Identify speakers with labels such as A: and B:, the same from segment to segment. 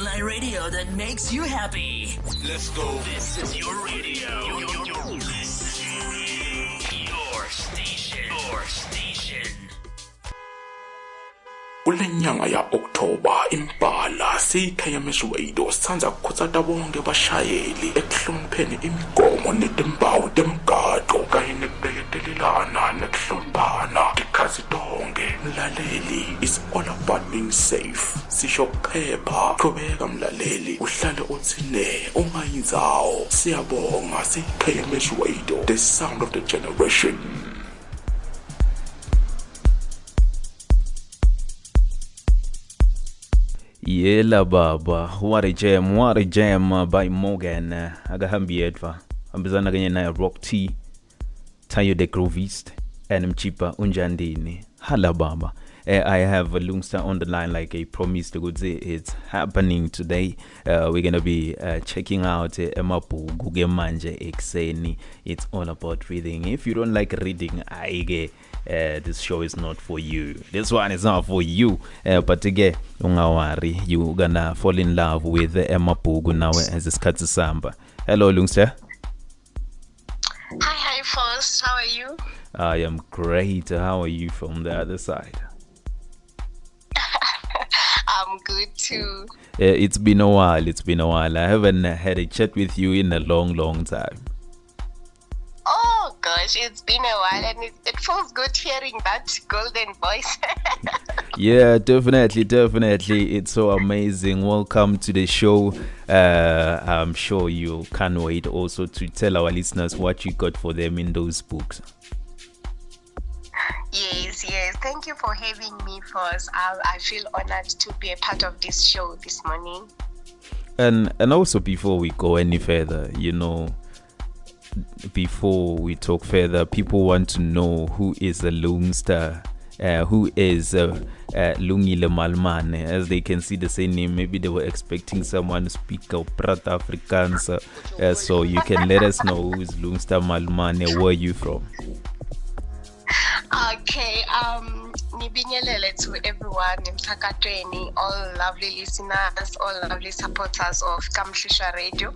A: online radio that makes you happy.
B: Let's go.
A: This is your radio. Your station. Your station.
C: Kule nyanga ya October impala siKMSwado sanza kukhutsata bonke abashayeli ekuhlonipheni imigomo netimbawu temgaqo kanye nekubeketelelana nekuhloniphana tikhathi tonke. Mlaleli, it's all about being safe. Sisho phepha, qhubeka mlaleli, uhlale uthine ungayinzawo. Siyabonga siKMSwado, the sound of the generation.
D: Yela baba, what a jam by Morgan. Agahambi edva. Ambizana kanye na Rock T, Tayo de Grovist, and Mchipa Unjandini. Hala baba. I have Lungster on the line like I promised to go say it's happening today. We're gonna be checking out Emapu Guge Manje Exeni. It's all about reading. If you don't like reading, this show is not for you. This one is not for you. But again, ungawari, you gonna fall in love with Emapu now as this Katsu Samba. Hello, Lungster.
E: Hi, Foss. How are you?
D: I am great. How are you from the other side?
E: I'm good too.
D: It's been a while. I haven't had a chat with you in a long time.
E: Oh gosh, it's been a while and it feels good hearing that golden voice.
D: Yeah, definitely. It's so amazing. Welcome to the show. I'm sure you can't wait also to tell our listeners what you got for them in those books.
E: Yes. Thank you for having me, Foss. I feel honored to be a part of this show this morning.
D: And also before we go any further, before we talk further, people want to know who is a Lungster, who is Lungile Malumana. As they can see the same name, maybe they were expecting someone to speak Prat Afrikaans. So you can let us know who is Lungster Malumana. Where are you from?
E: Okay, Nibinyelele to everyone in Takatweni, all lovely listeners, all lovely supporters of Kamhlushwa Radio.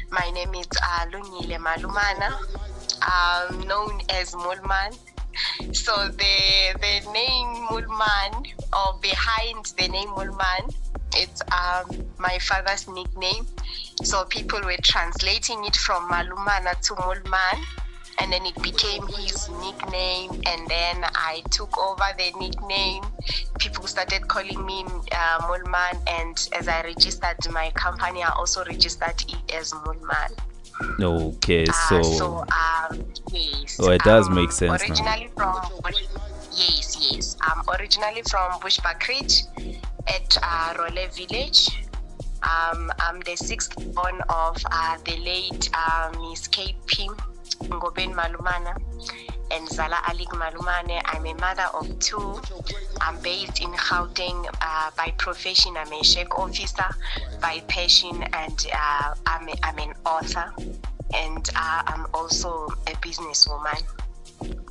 E: My name is Lungile Malumana, known as Moolman. So the name Moolman, or behind the name Moolman, it's my father's nickname. So people were translating it from Malumana to Moolman. And then it became his nickname, and then I took over the nickname. People started calling me Moolman, and as I registered my company, I also registered it as Moolman.
D: Okay,
E: yes.
D: Oh, it does make sense.
E: Originally now. Yes. I'm originally from Bushbuckridge at Role Village. I'm the sixth born of the late Miss KP Ngoben Malumana, Nzala Ali Malumana. I'm a mother of 2. I'm based in Gauteng. By profession, I'm a check officer. By passion, and I'm an author. And I'm also a businesswoman.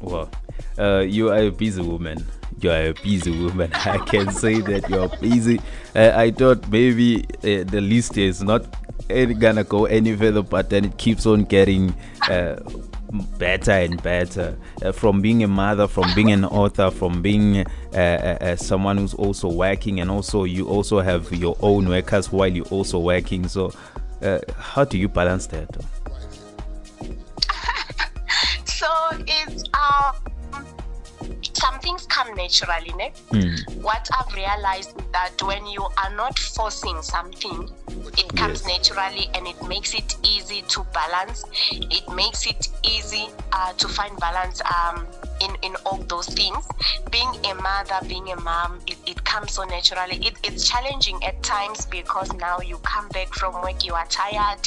D: Wow. You are a busy woman. You are a busy woman. I can say that you are busy. I thought maybe the list is not gonna go any further, but then it keeps on getting better and better. From being a mother, from being an author, from being someone who's also working, and also you also have your own workers while you're also working. So how do you balance that?
E: So it's some things come naturally, ne? What I've realized is that when you are not forcing something, it comes naturally, and it makes it easy to balance. It makes it easy to find balance in all those things. Being a mother, being a mom, it comes so naturally. It's challenging at times because now you come back from work, you are tired,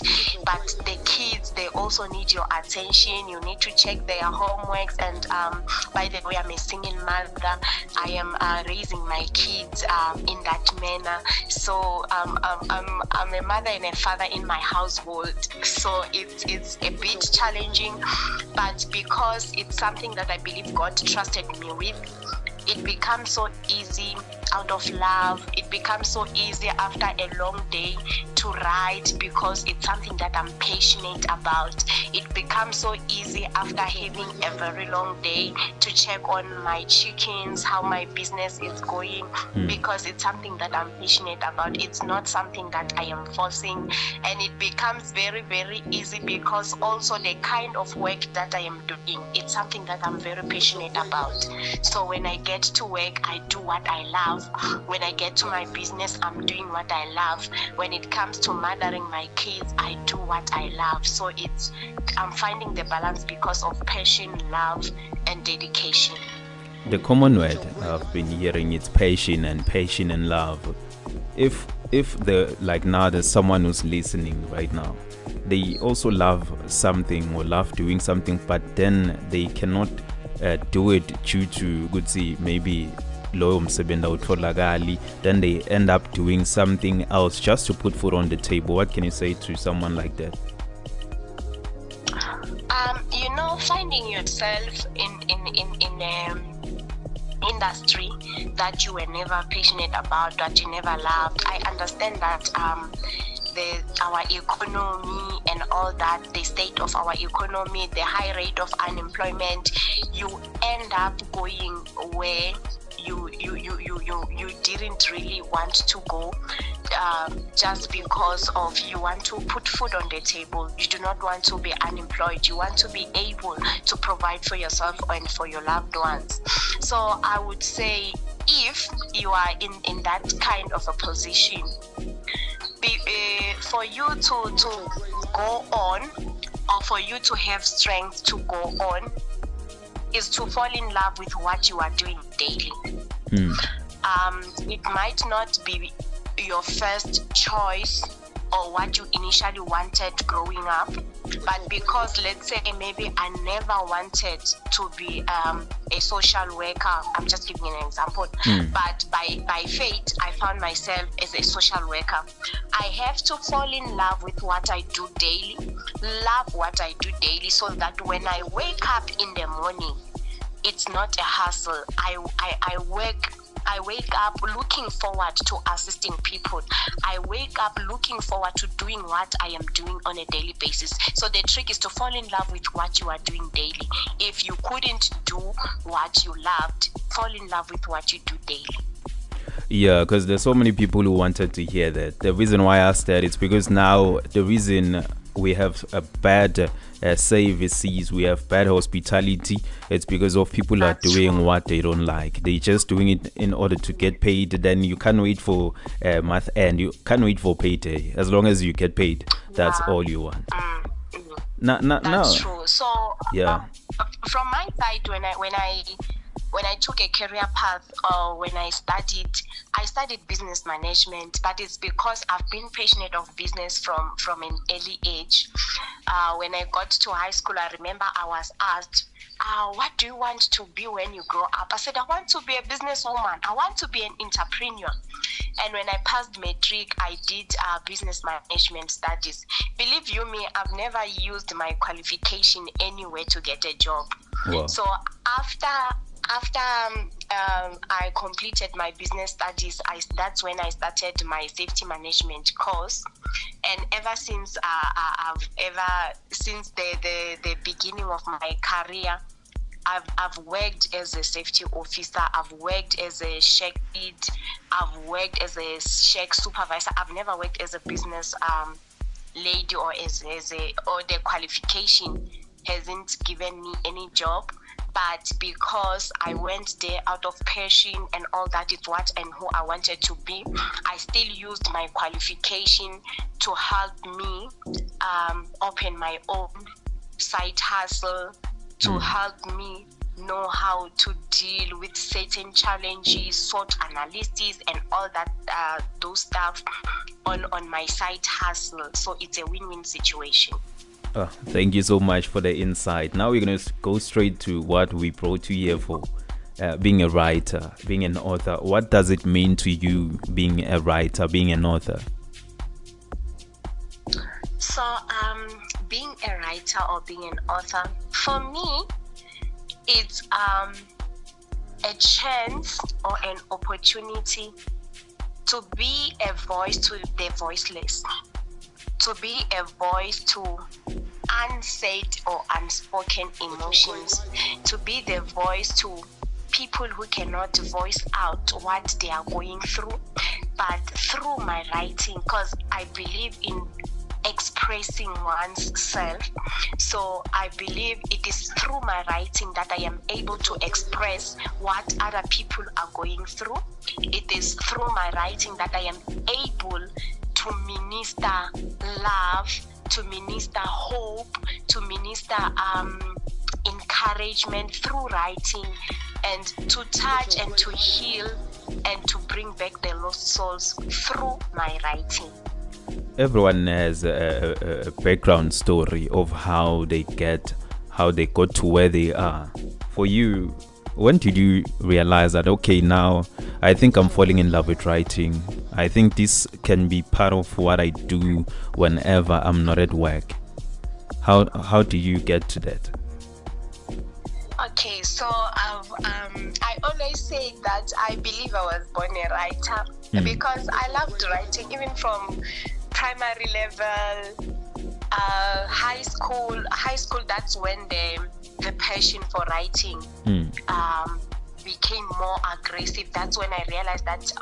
E: but the kids, they also need your attention. You need to check their homeworks. And by the way, I'm a single mother. I am raising my kids in that manner. So I'm a mother and a father in my household. So it's a bit challenging, but because it's something that I believe God trusted me with, it becomes so easy out of love. It becomes so easy after a long day to write because it's something that I'm passionate about. It becomes so easy after having a very long day to check on my chickens, how my business is going, because it's something that I'm passionate about. It's not something that I am forcing, and it becomes very, very easy because also the kind of work that I am doing, it's something that I'm very passionate about. So when I get to work, I do what I love. When I get to my business, I'm doing what I love. When it comes to mothering my kids, I do what I love. So I'm finding the balance because of passion, love, and dedication.
D: The common word I've been hearing is passion and love. If now there's someone who's listening right now, they also love something or love doing something, but then they cannot do it due to maybe low msebenzi awutholakali, then they end up doing something else just to put food on the table. What can you say to someone like that?
E: Finding yourself in industry that you were never passionate about, that you never loved. I understand that our economy and all that, the state of our economy, the high rate of unemployment, you end up going where you didn't really want to go, just because of you want to put food on the table. You do not want to be unemployed. You want to be able to provide for yourself and for your loved ones. So I would say, if you are in that kind of a position, for you to go on, or for you to have strength to go on, is to fall in love with what you are doing daily. It might not be your first choice or what you initially wanted growing up, but because, let's say, maybe I never wanted to be a social worker, I'm just giving an example, but by fate I found myself as a social worker. I have to fall in love with what I do daily, love what I do daily, so that when I wake up in the morning, it's not a hustle. I wake up looking forward to assisting people. I wake up looking forward to doing what I am doing on a daily basis. So the trick is to fall in love with what you are doing daily. If you couldn't do what you loved, fall in love with what you do daily.
D: Yeah, because there's so many people who wanted to hear that. The reason why I asked that is because now the reason we have a bad services, we have bad hospitality, it's because of people are doing what they don't like. They're just doing it in order to get paid. Then you can't wait for month end, you can't wait for payday. As long as you get paid, that's all you want.
E: That's true. So
D: yeah,
E: from my side, when I when I took a career path, or when I studied business management, but it's because I've been passionate of business from an early age. When I got to high school, I remember I was asked, what do you want to be when you grow up? I said, I want to be a businesswoman. I want to be an entrepreneur. And when I passed matric, I did business management studies. Believe you me, I've never used my qualification anywhere to get a job.
D: Wow.
E: So after I completed my business studies, that's when I started my safety management course. And ever since since the beginning of my career, I've worked as a safety officer, I've worked as a shack lead, I've worked as a shack supervisor. I've never worked as a business lady, or or the qualification hasn't given me any job. But because I went there out of passion and all that is what and who I wanted to be, I still used my qualification to help me open my own side hustle, to help me know how to deal with certain challenges, SWOT analysis, and all that those stuff on my side hustle. So it's a win-win situation.
D: Thank you so much for the insight. Now we're going to go straight to what we brought you here for. Being a writer, being an author. What does it mean to you, being a writer, being an author?
E: So, being a writer or being an author, for me, it's a chance or an opportunity to be a voice to the voiceless, to be a voice to unsaid or unspoken emotions, to be the voice to people who cannot voice out what they are going through, but through my writing, because I believe in expressing one's self. So I believe it is through my writing that I am able to express what other people are going through. It is through my writing that I am able to minister love, to minister hope, to minister encouragement through writing, and to touch and to heal and to bring back the lost souls through my writing.
D: Everyone has a background story of how they got to where they are. For you, when did you realize that, okay, now I think I'm falling in love with writing? I think this can be part of what I do whenever I'm not at work. How do you get to that?
E: Okay, so I always say that I believe I was born a writer because I loved writing, even from primary level, high school. That's when the passion for writing became more aggressive. That's when I realized that,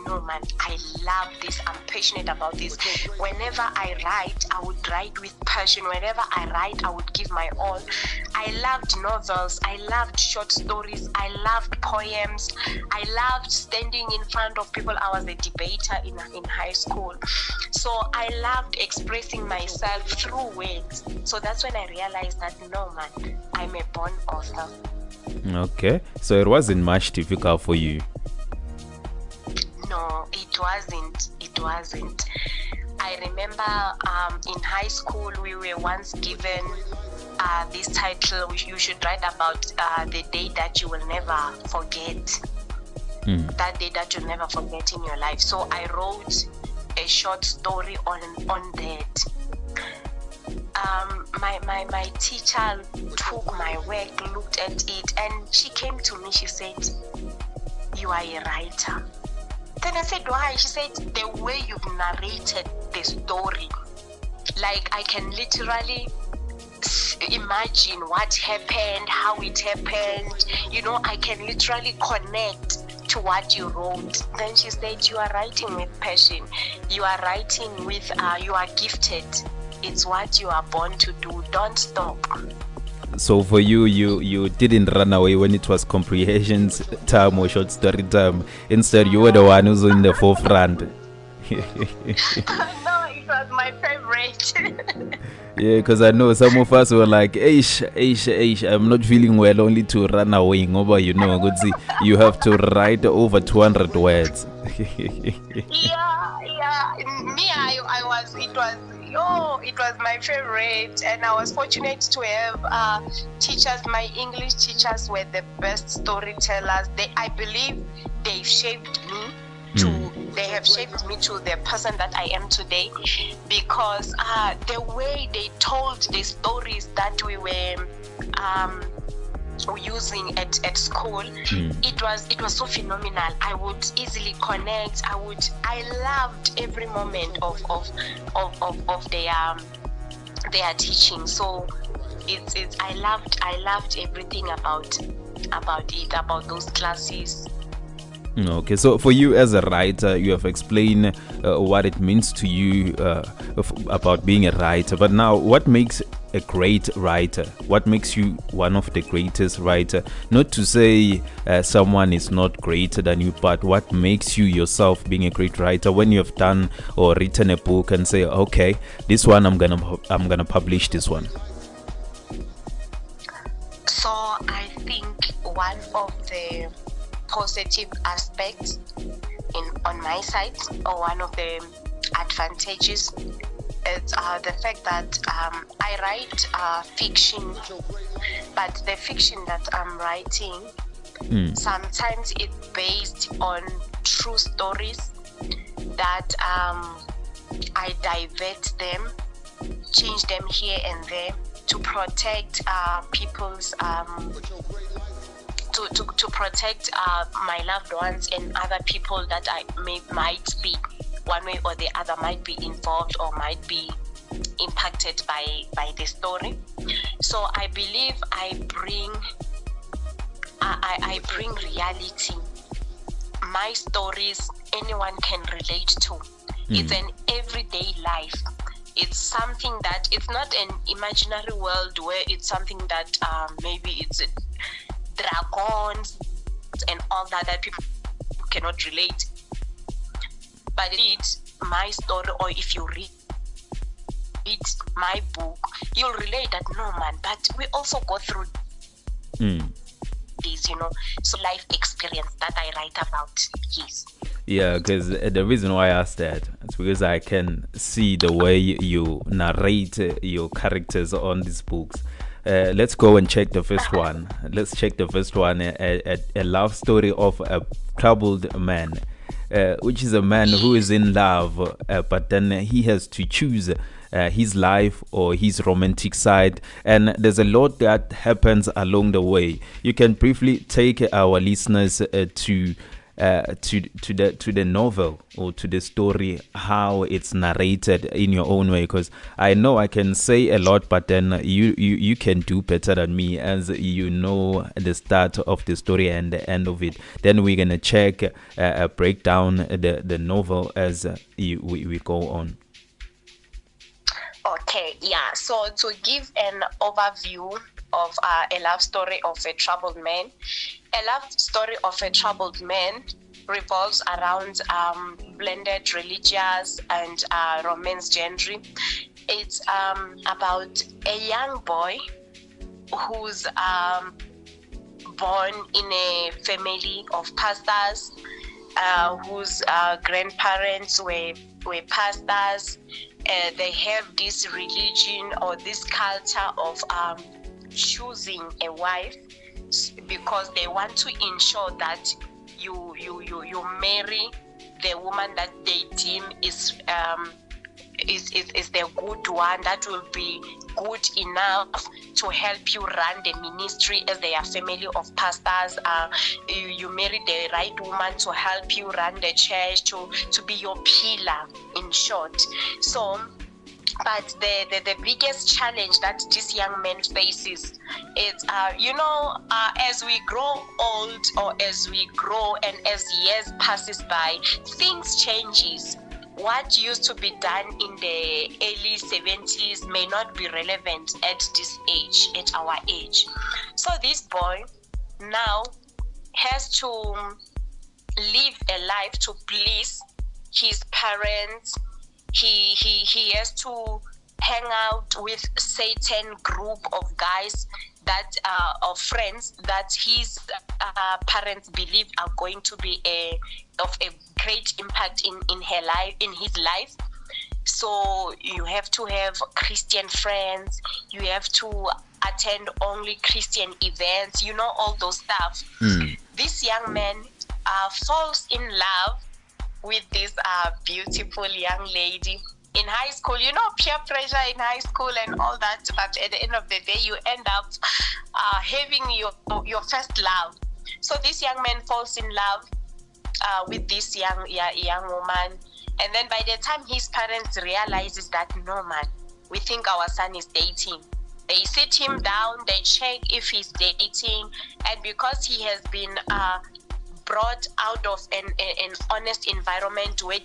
E: no man, I love this. I'm passionate about this. Whenever I write, I would write with passion. Whenever I write, I would give my all. I loved novels. I loved short stories. I loved poems. I loved standing in front of people. I was a debater in high school. So I loved expressing myself through words. So that's when I realized that, no man, I'm a born author.
D: Okay, so it wasn't much difficult for you.
E: No, it wasn't. I remember in high school we were once given this title, you should write about the day that you will never forget. That day that you'll never forget in your life. So I wrote a short story on that. My teacher took my work, looked at it, and she came to me. She said, "You are a writer." Then I said, "Why?" She said, "The way you've narrated the story, like I can literally imagine what happened, how it happened. I can literally connect to what you wrote." Then she said, "You are writing with passion. You are writing with, you are gifted. It's what you are born to do. Don't stop."
D: So for you didn't run away when it was comprehensions time or short story time. Instead, you were the one who's in the forefront.
E: No, it was my favorite.
D: Yeah, because I know some of us were like, Aish, I'm not feeling well, only to run away. Ngoba, good see, you have to write over 200 words.
E: Yeah. Me, it was my favorite, and I was fortunate to have teachers. My English teachers were the best storytellers. I believe they shaped me. They have shaped me to the person that I am today, because the way they told the stories that we were using at school, it was so phenomenal. I would easily connect. I loved every moment of their teaching. So I loved everything about those classes.
D: Okay, so for you as a writer, you have explained what it means to you about being a writer. But now, what makes a great writer? What makes you one of the greatest writer? Not to say someone is not greater than you, but what makes you yourself being a great writer when you have done or written a book and say, okay, this one I'm gonna publish this one.
E: So I think one of the positive aspects on my side, or one of the advantages, is the fact that I write fiction, but the fiction that I'm writing sometimes it's based on true stories that I divert them, change them here and there to protect people's to protect my loved ones and other people that might be one way or the other might be involved or might be impacted by the story. So I believe I bring reality. My stories anyone can relate to. It's an everyday life. It's something that it's not an imaginary world where it's something that maybe it's dragons and all that people cannot relate. But it's my story, or if you read my book, you'll relate that no man, but we also go through this, so life experience that I write about. Yes.
D: Yeah, because the reason why I asked that is because I can see the way you narrate your characters on these books. Let's go and check the first one. Let's check the first one, a love story of a troubled man, which is a man who is in love, but then he has to choose his life or his romantic side, and there's a lot that happens along the way. You can briefly take our listeners to the novel or to the story, how it's narrated in your own way, because I know I can say a lot, but then you can do better than me, as you know the start of the story and the end of it. Then we're gonna check break down the novel as we go on.
E: Okay, yeah. So to give an overview of a love story of a troubled man, a love story of a troubled man revolves around blended religious and romance genre. It's about a young boy who's born in a family of pastors, whose grandparents were pastors. They have this religion or this culture of choosing a wife, because they want to ensure that you marry the woman that they deem is the good one, that will be good enough to help you run the ministry, as they are family of pastors. You marry the right woman to help you run the church, to be your pillar, in short. So, but the biggest challenge that this young man faces is, as we grow old, or as we grow and as years passes by, things changes. What used to be done in the early 70s may not be relevant at this age, at our age. So this boy now has to live a life to please his parents. He has to hang out with certain group of guys that of friends that his parents believe are going to be of a great impact in his life. So you have to have Christian friends, you have to attend only Christian events, all those stuff. This young man falls in love with this beautiful young lady in high school. Peer pressure in high school and all that, but at the end of the day you end up having your first love. So this young man falls in love with this young woman, and then by the time his parents realizes that, no man, we think our son is dating, they sit him down, they check if he's dating, and because he has been brought out of an honest environment where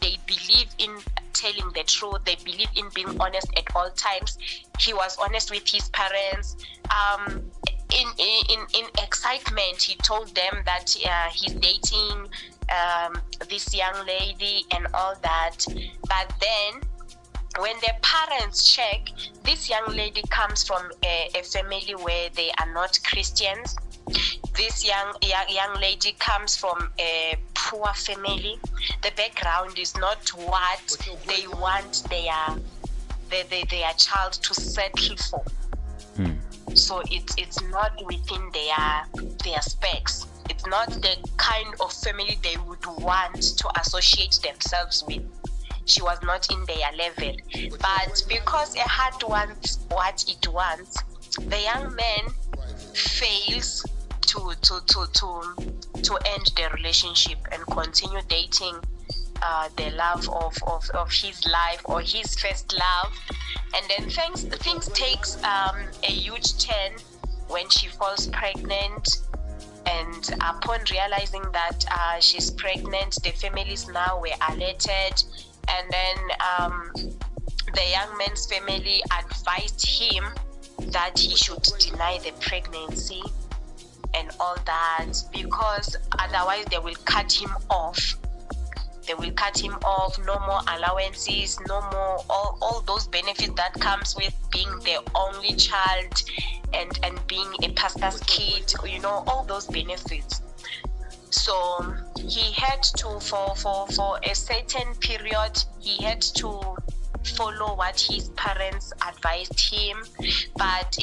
E: they believe in telling the truth, they believe in being honest at all times, he was honest with his parents. In excitement, he told them that he's dating this young lady and all that. But then when the parents check, this young lady comes from a family where they are not Christians. This young lady comes from a poor family. The background is not what they want their child to settle for. So it's not within their specs. It's not the kind of family they would want to associate themselves with. She was not in their level. But because a heart wants what it wants, the young man fails to end the relationship and continue dating the love of his life, or his first love. And then things takes a huge turn when she falls pregnant. And upon realizing that she's pregnant, the families now were alerted. And then the young man's family advised him that he should deny the pregnancy and all that, because otherwise they will cut him off. They will cut him off. No more allowances, no more all those benefits that comes with being the only child and being a pastor's kid, all those benefits. So he had to, for a certain period, he had to follow what his parents advised him. But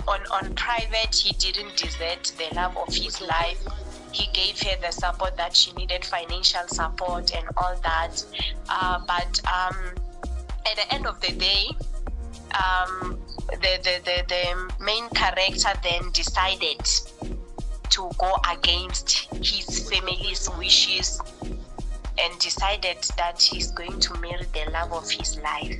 E: on private, he didn't desert the love of his life. He gave her the support that she needed, financial support and all that. But at the end of the day, the main character then decided to go against his family's wishes and decided that he's going to marry the love of his life.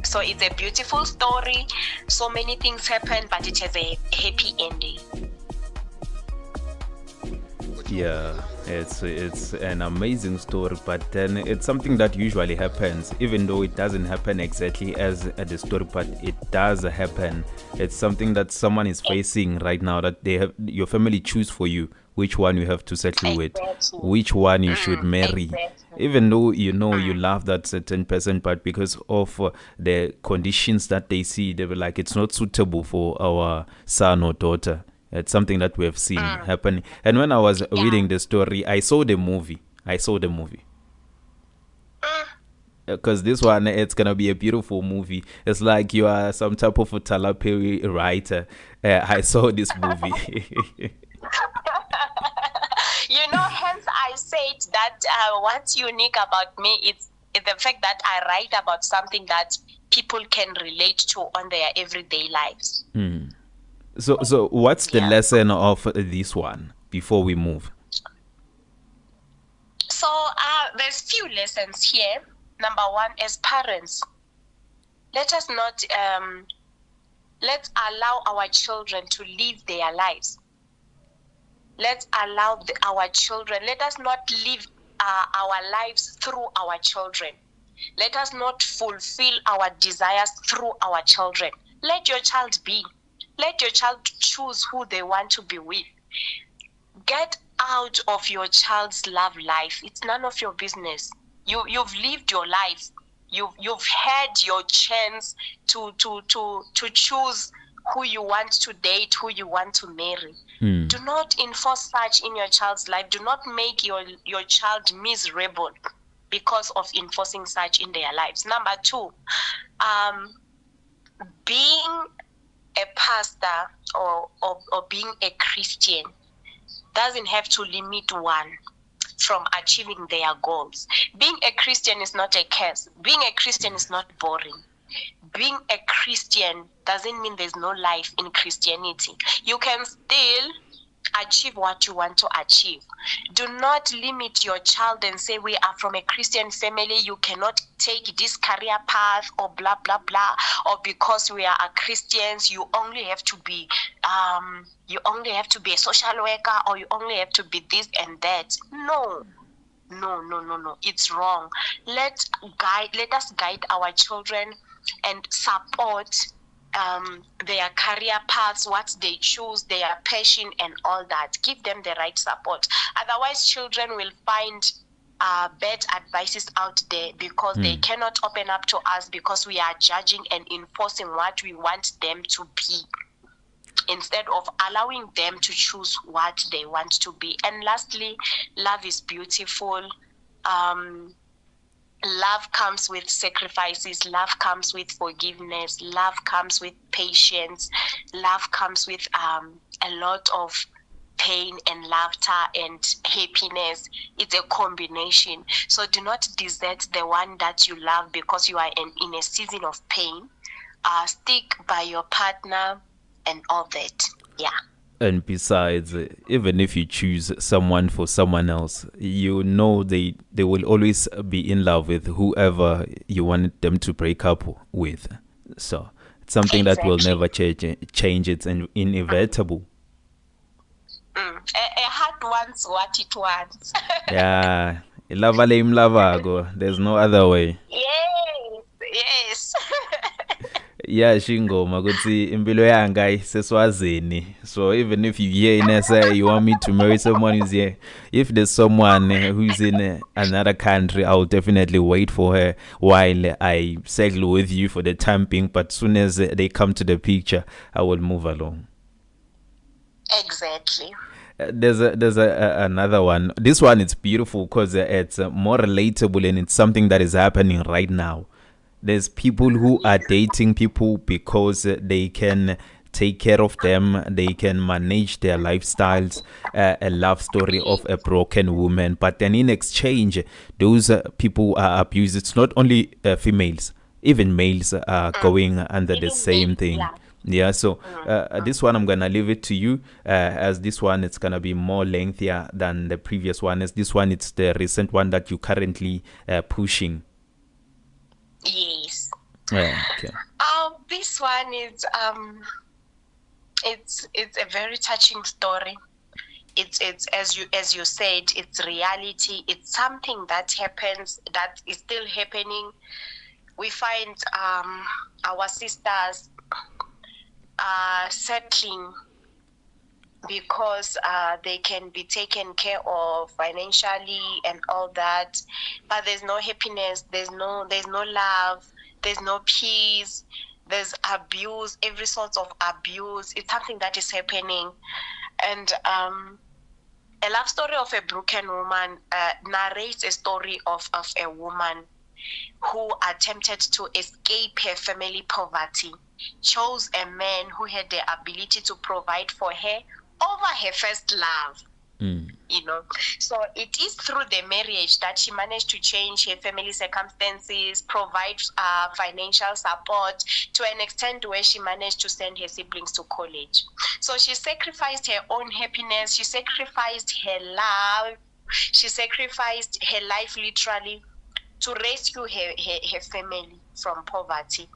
E: So it's a beautiful story. So many things happen, but it has a happy ending.
D: Yeah, it's an amazing story, but then it's something that usually happens, even though it doesn't happen exactly as the story, but it does happen. It's something that someone is facing right now, that your family choose for you which one you have to settle with, which one you should marry. Even though you love that certain person, but because of the conditions that they see, they were like, it's not suitable for our son or daughter. It's something that we have seen happen. And when I was reading the story, I saw the movie. Because this one, it's going to be a beautiful movie. It's like you are some type of a Talaperi writer. I saw this movie.
E: Hence I said that what's unique about me is the fact that I write about something that people can relate to on their everyday lives.
D: So what's the lesson of this one before we move?
E: So there's few lessons here. Number one, as parents, let us not let's allow our children to live their lives. Let's allow our children. Let us not live our lives through our children. Let us not fulfill our desires through our children. Let your child be. Let your child choose who they want to be with. Get out of your child's love life. It's none of your business. You've lived your life. You've had your chance to choose who you want to date, who you want to marry. Do not enforce such in your child's life. Do not make your child miserable because of enforcing such in their lives. Number two, being a pastor or being a Christian doesn't have to limit one from achieving their goals. Being a Christian is not a curse. Being a Christian is not boring. Being a Christian doesn't mean there's no life in Christianity. You can still achieve what you want to achieve. Do not limit your child and say, we are from a Christian family, you cannot take this career path or blah blah blah, or because we are Christians you only have to be a social worker, or you only have to be this and that. No, it's wrong. Let us guide our children and support their career paths, what they choose, their passion and all that. Give them the right support. Otherwise, children will find bad advices out there because they cannot open up to us, because we are judging and enforcing what we want them to be, instead of allowing them to choose what they want to be. And lastly, love is beautiful. Love comes with sacrifices. Love comes with forgiveness. Love comes with patience. Love comes with a lot of pain and laughter and happiness. It's a combination. So do not desert the one that you love because you are in a season of pain. Stick by your partner and all that. Yeah.
D: And besides, even if you choose someone for someone else, you know they will always be in love with whoever you want them to break up with. So it's something that will never change. It's inevitable.
E: A heart wants what it wants.
D: Yeah, there's no other way.
E: Yes.
D: Yeah, Shingo, Magutsi, impilo yanga seswazini. So even if you hear in SA, you want me to marry someone who's here, if there's someone who's in another country, I'll definitely wait for her while I settle with you for the time being. But soon as they come to the picture, I will move along.
E: Exactly.
D: There's another one. This one is beautiful because it's more relatable and it's something that is happening right now. There's people who are dating people because they can take care of them, they can manage their lifestyles, a love story of a broken woman. But then in exchange, those people are abused. It's not only females, even males are going under the same thing. Yeah, so this one I'm gonna leave it to you, as this one it's gonna be more lengthier than the previous one. As this one, it's the recent one that you currently pushing.
E: Yes.
D: Yeah, okay.
E: This one is it's a very touching story. It's as you said, it's reality. It's something that happens, that is still happening. We find our sisters settling because they can be taken care of financially and all that, but there's no happiness, there's no love, there's no peace, there's abuse, every sort of abuse. It's something that is happening. And a love story of a broken woman narrates a story of a woman who attempted to escape her family poverty, chose a man who had the ability to provide for her over her first love. You know, so it is through the marriage that she managed to change her family circumstances, provide financial support to an extent where she managed to send her siblings to college. So she sacrificed her own happiness, she sacrificed her love, she sacrificed her life literally to rescue her family from poverty.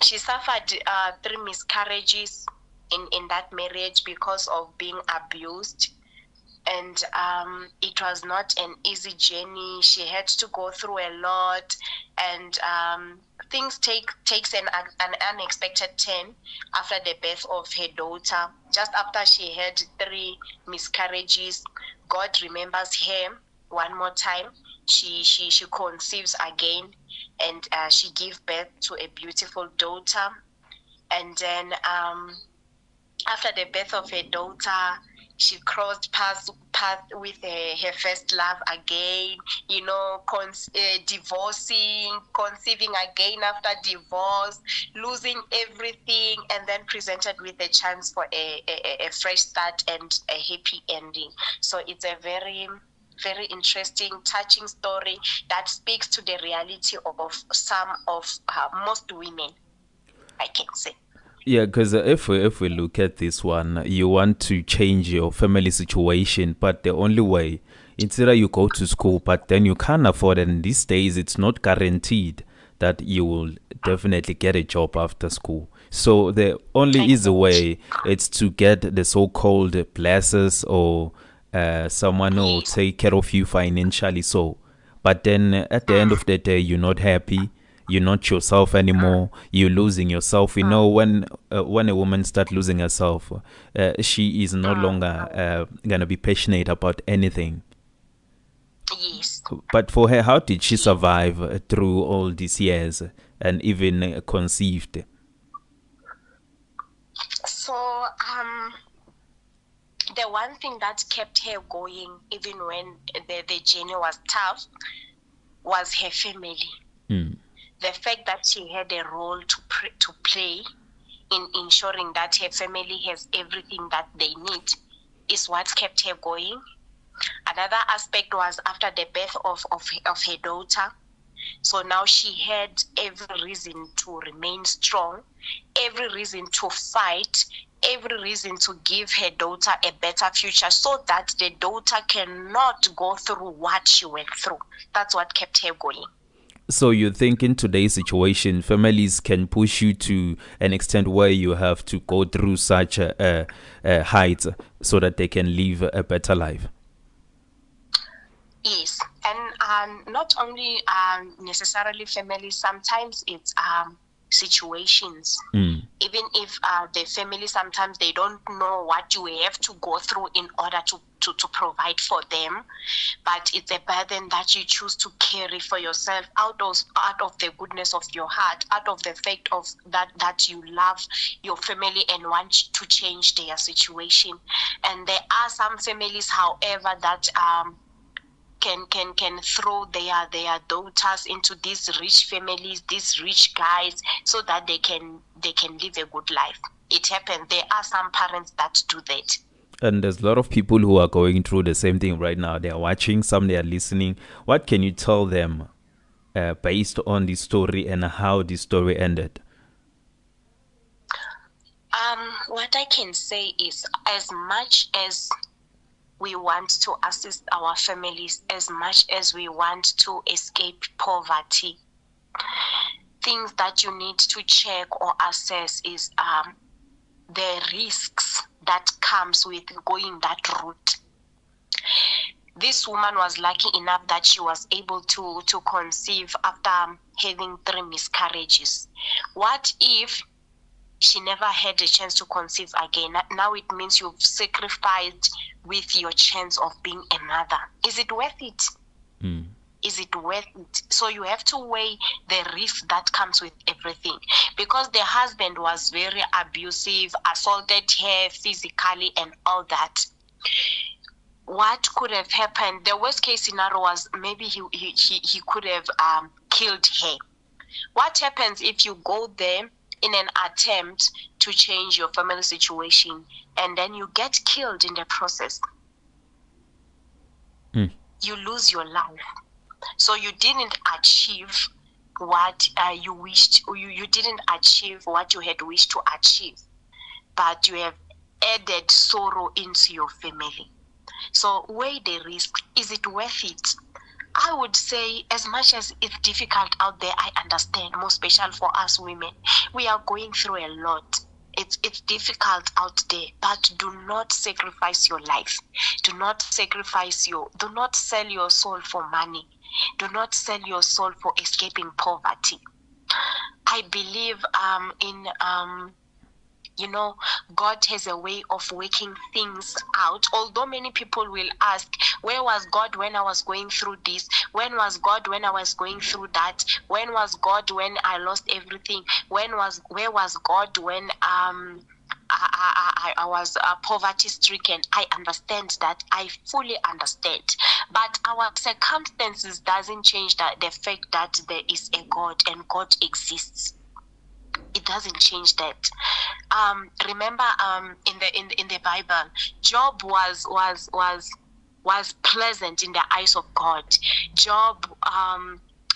E: She suffered 3 miscarriages in that marriage because of being abused, and it was not an easy journey. She had to go through a lot, and things takes an unexpected turn after the birth of her daughter. Just after she had 3 miscarriages, God remembers her one more time she conceives again, and she gives birth to a beautiful daughter. And then after the birth of her daughter, she crossed paths with her first love again, divorcing, conceiving again after divorce, losing everything, and then presented with a chance for a fresh start and a happy ending. So it's a very, very interesting, touching story that speaks to the reality of some of most women, I can say.
D: Yeah, because if we look at this one, you want to change your family situation, but the only way, it's either you go to school, but then you can't afford it. And these days, it's not guaranteed that you will definitely get a job after school. So the only easy way is to get the so-called blessers or someone who will take care of you financially. So, but then at the end of the day, you're not happy. You're not yourself anymore. You're losing yourself. When a woman starts losing herself, she is no longer gonna be passionate about anything.
E: Yes.
D: But for her, how did she survive through all these years and even conceived?
E: So the one thing that kept her going, even when the journey was tough, was her family. The fact that she had a role to play in ensuring that her family has everything that they need is what kept her going. Another aspect was after the birth of her daughter. So now she had every reason to remain strong, every reason to fight, every reason to give her daughter a better future so that the daughter cannot go through what she went through. That's what kept her going.
D: So you think in today's situation, families can push you to an extent where you have to go through such a heights so that they can live a better life?
E: Yes, and not only necessarily families, sometimes it's situations. Even if the family, sometimes they don't know what you have to go through in order to provide for them, but it's a burden that you choose to carry for yourself out of the goodness of your heart, out of the fact of that you love your family and want to change their situation. And there are some families, however, that can throw their daughters into these rich families, these rich guys, so that they can live a good life. It happens. There are some parents that do that.
D: And there's a lot of people who are going through the same thing right now. They are watching, some they are listening. What can you tell them based on the story and how the story ended?
E: What I can say is, as much as we want to assist our families, as much as we want to escape poverty, things that you need to check or assess is the risks that comes with going that route. This woman was lucky enough that she was able to conceive after having 3 miscarriages. What if she never had a chance to conceive again? Now it means you've sacrificed with your chance of being a mother. Is it worth it? Is it worth it? So you have to weigh the risk that comes with everything. Because the husband was very abusive, assaulted her physically and all that. What could have happened? The worst case scenario was maybe he could have killed her. What happens if you go there in an attempt to change your family situation and then you get killed in the process? You lose your life. So you didn't achieve what you wished, or you didn't achieve what you had wished to achieve, but you have added sorrow into your family. So weigh the risk. Is it worth it? I would say, as much as it's difficult out there, I understand, more special for us women. We are going through a lot. It's difficult out there, but do not sacrifice your life. Do not sell your soul for money. Do not sell your soul for escaping poverty. I believe in God has a way of working things out. Although many people will ask, where was God when I was going through this? When was God when I was going through that? When was God when I lost everything? Where was God when I was poverty stricken? I understand that. I fully understand. But our circumstances doesn't change the fact that there is a God and God exists. It doesn't change that. Remember, in the Bible, Job was pleasant in the eyes of God. Job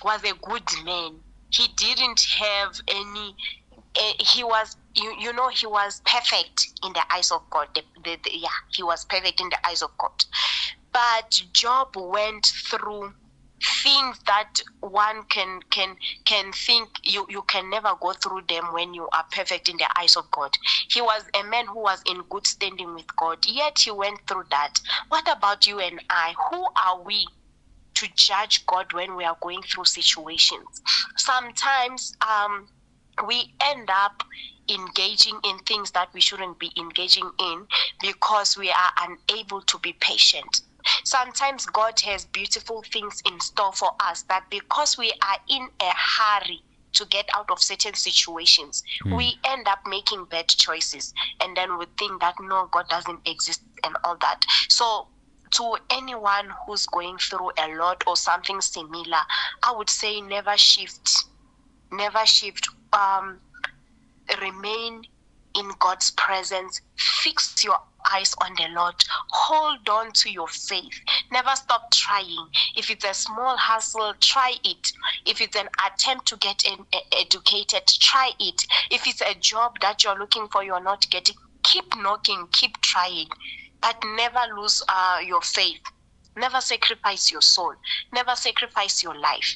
E: was a good man. He didn't have any. He was, he was perfect in the eyes of God. He was perfect in the eyes of God. But Job went through things that one can think you can never go through them when you are perfect in the eyes of God. He was a man who was in good standing with God, yet he went through that. What about you and I? Who are we to judge God when we are going through situations? Sometimes we end up engaging in things that we shouldn't be engaging in because we are unable to be patient. Sometimes God has beautiful things in store for us, that because we are in a hurry to get out of certain situations, we end up making bad choices, and then we think that no, God doesn't exist and all that. So to anyone who's going through a lot or something similar, I would say never shift. Remain in God's presence. Fix your eyes on the Lord. Hold on to your faith. Never stop trying. If it's a small hustle, try it. If it's an attempt to get educated, try it. If it's a job that you're looking for, you're not getting, keep knocking, keep trying. But never lose your faith. Never sacrifice your soul. Never sacrifice your life.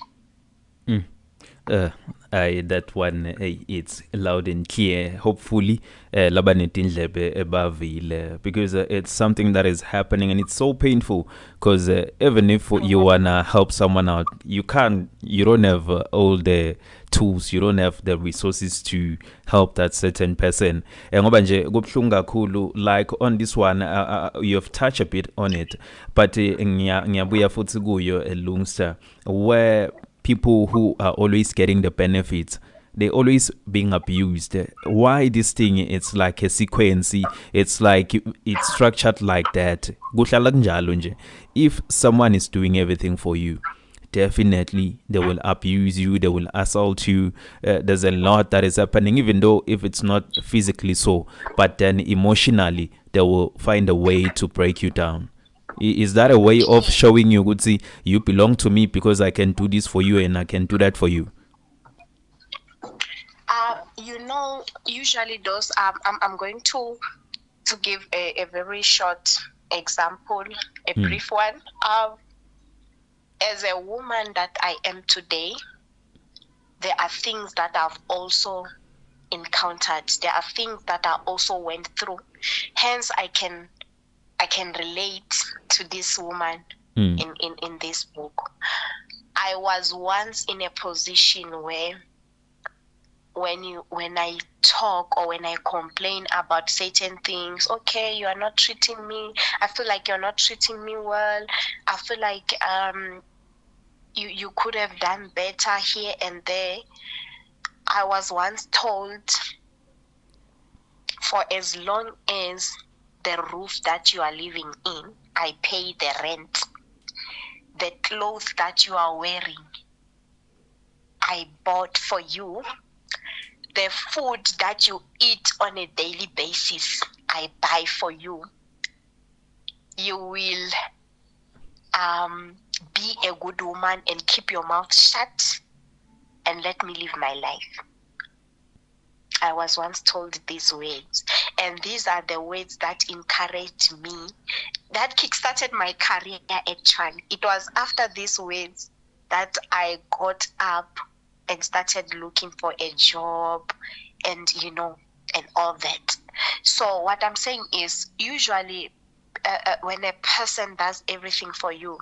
D: That one, it's loud and clear. Hopefully, labanetindlebe ebavile, because it's something that is happening and it's so painful. Because even if you wanna help someone out, you don't have all the tools, you don't have the resources to help that certain person. Ngoba nje kubuhlungu kakhulu, like on this one, you have touched a bit on it, but ngiyabuya futhi kuyo Lungster, where people who are always getting the benefits, they're always being abused. Why this thing? It's like a sequence. It's like it's structured like that. If someone is doing everything for you, definitely they will abuse you, they will assault you. There's a lot that is happening, even though if it's not physically so, but then emotionally they will find a way to break you down. Is that a way of showing you, good, see, you belong to me because I can do this for you and I can do that for you?
E: Usually those, I'm going to give a very short example, a brief one. As a woman that I am today, there are things that I've also encountered. There are things that I also went through. Hence, I can relate to this woman in this book. I was once in a position where when I talk or when I complain about certain things, okay, you are not treating me, I feel like you're not treating me well, I feel like you could have done better here and there. I was once told, for as long as the roof that you are living in, I pay the rent. The clothes that you are wearing, I bought for you. The food that you eat on a daily basis, I buy for you. You will be a good woman and keep your mouth shut and let me live my life. I was once told these words, and these are the words that encouraged me, that kickstarted my career actually. It was after these words that I got up and started looking for a job and, and all that. So what I'm saying is, usually when a person does everything for you,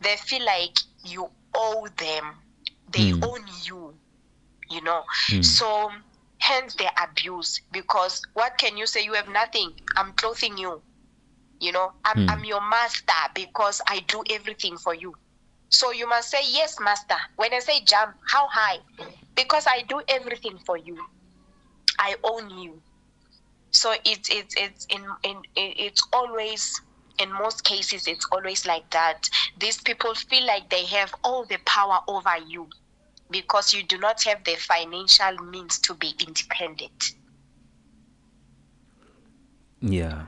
E: they feel like you owe them. They own you, So hence the abuse. Because what can you say? You have nothing. I'm clothing you. I'm your master because I do everything for you. So you must say, yes, master. When I say jump, how high? Because I do everything for you. I own you. So it's always, in most cases, it's always like that. These people feel like they have all the power over you because you do not have the financial means to be independent.
D: Yeah.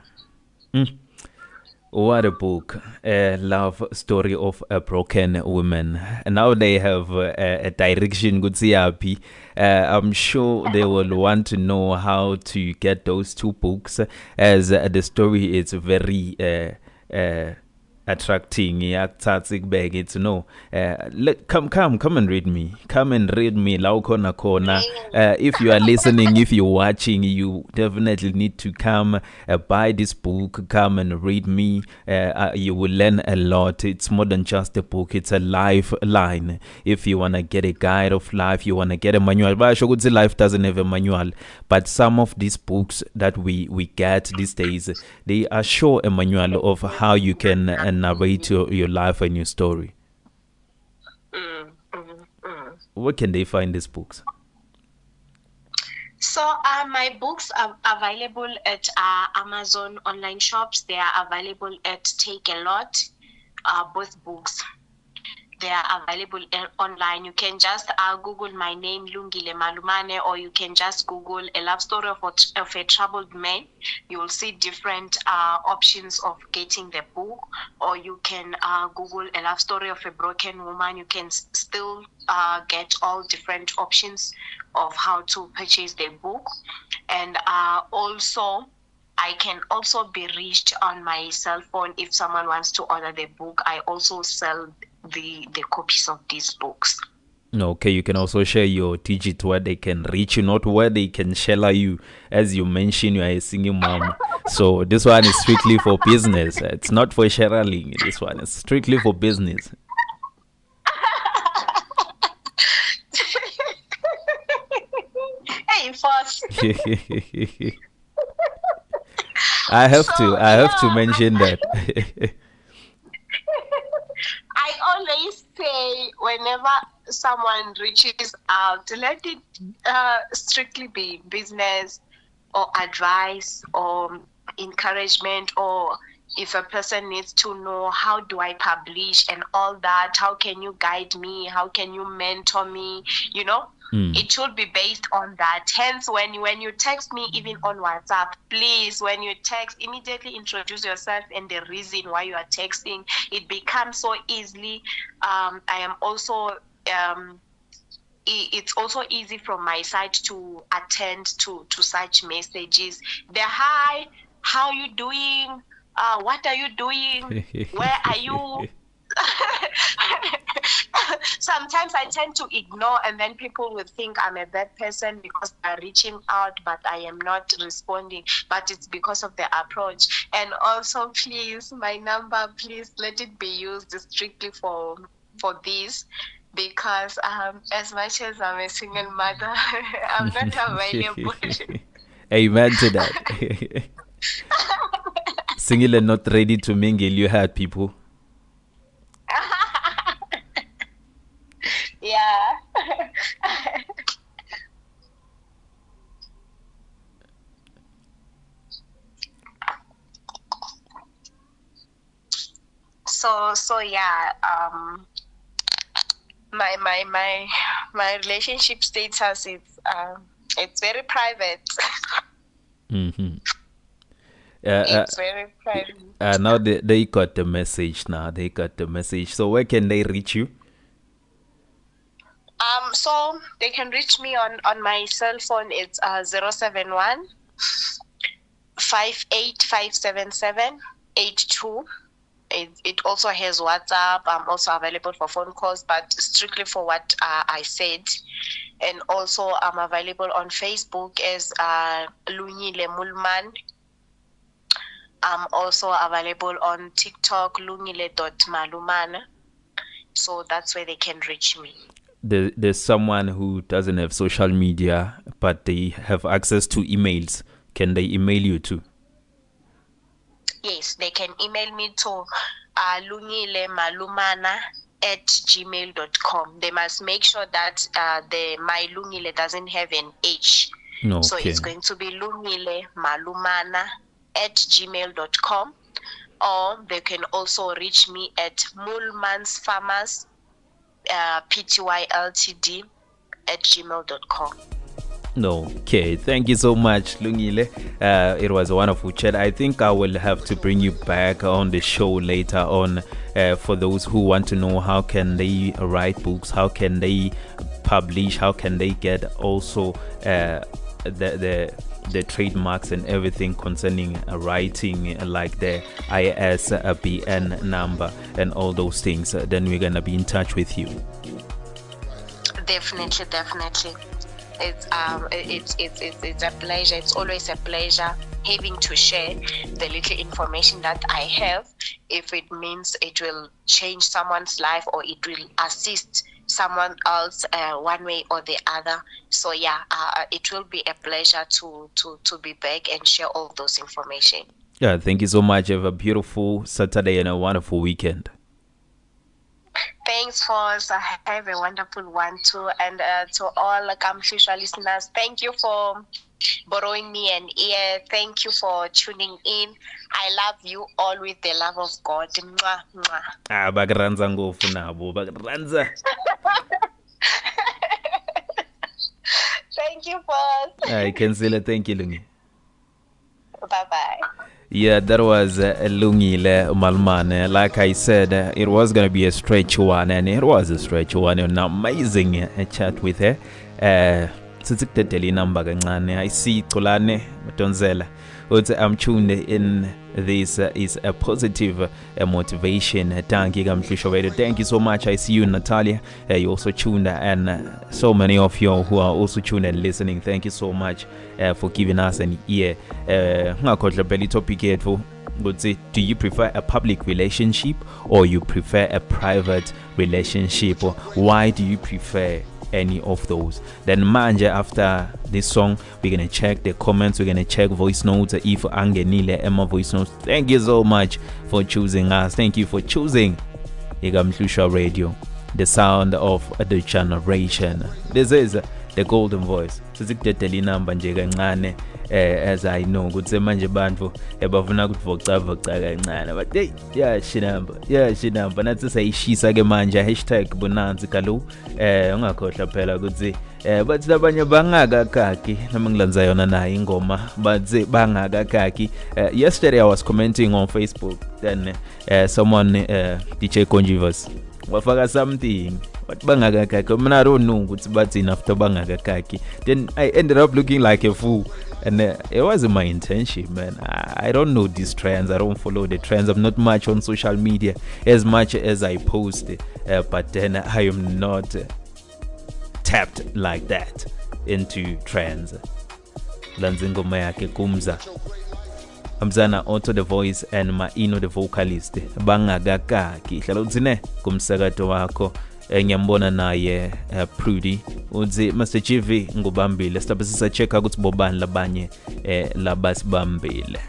D: What a book. A love story of a broken woman. And now they have a direction, good CRP. I'm sure they will want to know how to get those two books, as the story is very attracting. It's no. Come and read me. Come and read me. Laukona kona. If you are listening, if you're watching, you definitely need to come buy this book. Come and read me. You will learn a lot. It's more than just a book. It's a lifeline. If you wanna get a guide of life, you wanna get a manual. But I should say life doesn't have a manual. But some of these books that we get these days, they are sure a manual of how you can narrate your life and your story. Where can they find these books?
E: So my books are available at Amazon online shops. They are available at Take a Lot. Both books, they are available online. You can just Google my name, Lungile Malumana, or you can just Google A Love Story of a Troubled Man. You will see different options of getting the book. Or you can Google A Love Story of a Broken Woman. You can still get all different options of how to purchase the book. And also, I can also be reached on my cell phone if someone wants to order the book. I also sell the copies of these books.
D: Okay, you can also share your digit where they can reach you, not where they can shell you. As you mentioned, you are a single mom. So this one is strictly for business. It's not for sharing. This one is strictly for business.
E: Hey, boss.
D: I have to mention that.
E: I always say whenever someone reaches out, let it strictly be business or advice or encouragement, or if a person needs to know how do I publish and all that, how can you guide me, how can you mentor me, It should be based on that. Hence, when you text me, even on WhatsApp, please, when you text, immediately introduce yourself and the reason why you are texting. It becomes so easily. I am also. It's also easy from my side to attend to such messages. The hi, how you doing? What are you doing? Where are you? Sometimes I tend to ignore, and then people will think I'm a bad person because they're reaching out, but I am not responding. But it's because of the approach. And also, please, my number, please let it be used strictly for this. Because as much as I'm a single mother, I'm not available.
D: Amen to that. Single and not ready to mingle, you had people.
E: Yeah. So yeah, my relationship status is it's very private.
D: Mm-hmm.
E: It's very private.
D: Now they got the message. Now they got the message. So where can they reach you?
E: So they can reach me on my cell phone. It's 071 58577 82. It also has WhatsApp. I'm also available for phone calls, but strictly for what I said. And also I'm available on Facebook as Lungile Moolman. I'm also available on TikTok, lungile.malumana. So that's where they can reach me.
D: there's someone who doesn't have social media, but they have access to emails. Can they email you too?
E: Yes, they can email me to Lungile Malumana @gmail.com. They must make sure that the my Lungile doesn't have an H.
D: No.
E: So
D: Okay.
E: it's going to be Lungile Malumana @gmail.com. Or they can also reach me at Moolman's Farmers Pty Ltd @gmail.com.
D: Okay, thank you so much, Lungile. It was a wonderful chat. I think I will have to bring you back on the show later on for those who want to know how can they write books, how can they publish, how can they get also the trademarks and everything concerning writing, like the ISBN number and all those things. Then we're gonna be in touch with you.
E: Definitely. It's a pleasure. It's always a pleasure having to share the little information that I have, if it means it will change someone's life or it will assist someone else one way or the other. So yeah, it will be a pleasure to be back and share all those information.
D: Yeah, thank you so much. Have a beautiful Saturday and a wonderful weekend.
E: Thanks, Foz. Have a wonderful one too. And to all Kamhlushwa listeners, thank you for borrowing me an ear. Thank you for tuning in. I love you all with the love of God. Mwah, mwah.
D: Bakaranza ngofu nabo, bakaranza.
E: Thank you, Foz.
D: I can say thank you, Lungi.
E: Bye-bye.
D: Yeah, that was Lungile Malumana. Like I said, it was going to be a stretch one, and it was a stretch one. An amazing chat with her. I see Tolane Tonzela. I'm tuned in. This is a positive motivation. Thank you, Kamhlushwa. Thank you so much. I see you, Natalia. You also tuned, and so many of you who are also tuned and listening. Thank you so much for giving us an ear. Do you prefer a public relationship or you prefer a private relationship? Or why do you prefer any of those? Then manje, after this song, we're gonna check the comments, we're gonna check voice notes. If angenile Emma voice notes, thank you so much for choosing us. Thank you for choosing Kamhlushwa Radio, the sound of the generation. This is the golden voice. As I know, good manje bantu ebafuna ukuvocavoca kancane, but hey, shinamba nathi sayishisa ke manje #bonanzi kalu ungakhohlwa phela ukuthi bathi labanye bangakakaki noma ngilanza yona nayo ingoma bathi bangakakaki. Yesterday I was commenting on Facebook, then someone DJ Conjivas wafaka something but bangakakaki, I don't know ukuthi bathi after bangakakaki. Then I ended up looking like a fool. And it wasn't my intention, man. I don't know these trends. I don't follow the trends. I'm not much on social media as much as I post. But then I am not tapped like that into trends. Lanzingoma yake kumza. Amzana Otto the voice and Maino the vocalist. Bangagakaki. Hlala utsine kumsakato wako. Ngiyambona naye Prudy uthi Master GV ngubambile, sihlaba sisachecka ukuthi bobani labanye labasibambile.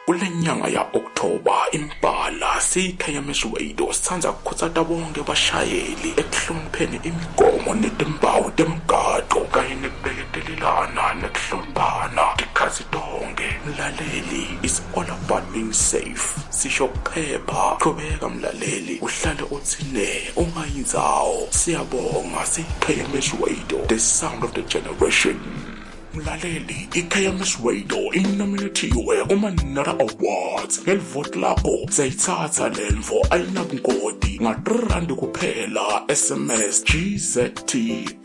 C: Kulenyanga ya October imbala siKMS Radio sithandza kukhutsata bonke bashayeli ekuhlonipheni imigomo netimbawu temgaqo kanye nekubeketelelana nekuhloniphana tikhathi tonke. Mlaleli, is all about being safe. Sisho phepha, qhubeka mlaleli, uhlale uthine ungayinzawo. Siyabonga siKMS Radio, the sound of the generation. Mlaleli, iKMS Radio inominatiwe kuma-Nara Awards. Ngelivoti lakho sayithatha lemvo ayinabungoti nga-R3 kuphela. SMS GZT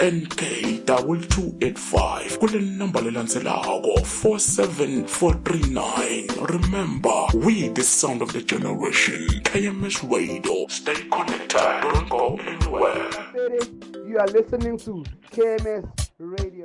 C: NK 2285 kule number lelandzelako 47439. Remember, we the sound of the generation. KMS Radio, stay connected, don't go anywhere.
B: You are listening to KMS Radio.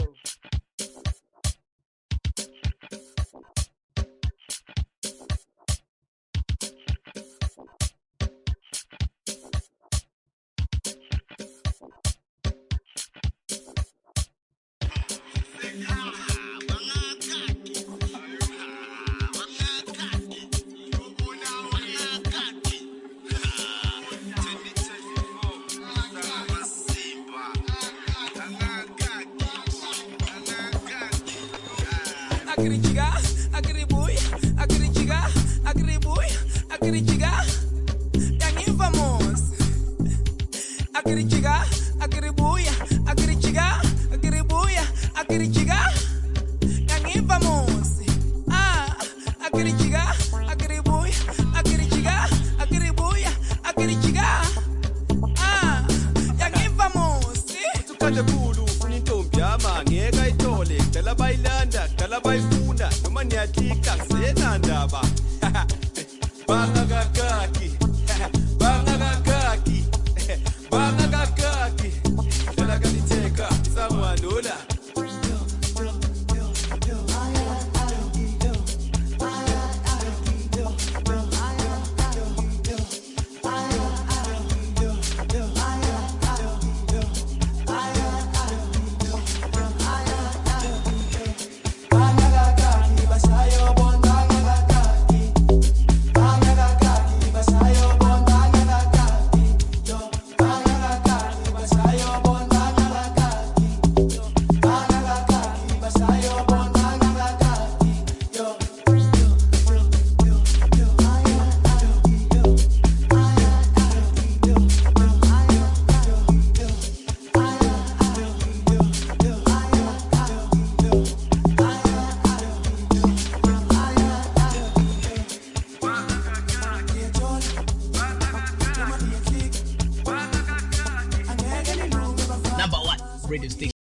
A: Radio station.